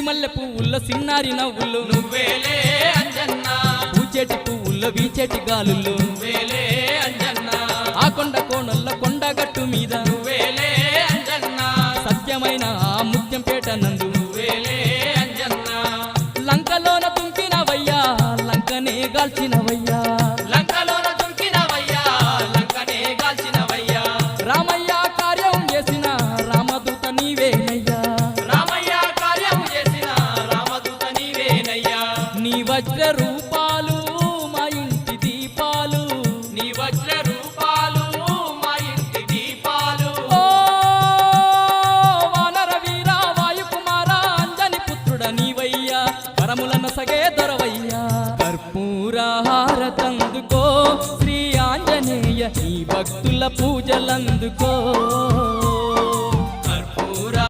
సిరిమల్లె పువ్వుల్లో సిన్నారి నవ్వులు నువ్వేలే అంజన్న పూచేటి పువ్వుల్లో వీచేటి గాలుల్లో నువ్వేలే అంజన్న ఆ కొండ కోణల్లో కొండగట్టు మీద నువ్వేలే అంజన్న సత్యమైన ఆ ముత్యంపేట నందు నువ్వేలే అంజన్న లంకలోన తుంకినవయ్యా లంకనే గాల్చినవయ్యా లంకలోన దుంకినవయ్యా లంకనే గాల్చినవయ్యా రామయ్య కార్యం చేసిన రామదూత నీవేనయ్యా రామయ్య కార్యం చేసిన రామదూత నీవేనయ్యా నీ వజ్ర రూపాలు మా ఇంటి దీపాలు నీ వజ్ర రూపాలు మా ఇంటి దీపాలు ఓ వానర వీర వాయుకుమార అంజని పుత్రుడ నీవయ్యా వరములను సగే దొరవయ్యా కర్పూరహారతందుకో శ్రీ ఆంజనేయ నీ భక్తుల పూజలందుకో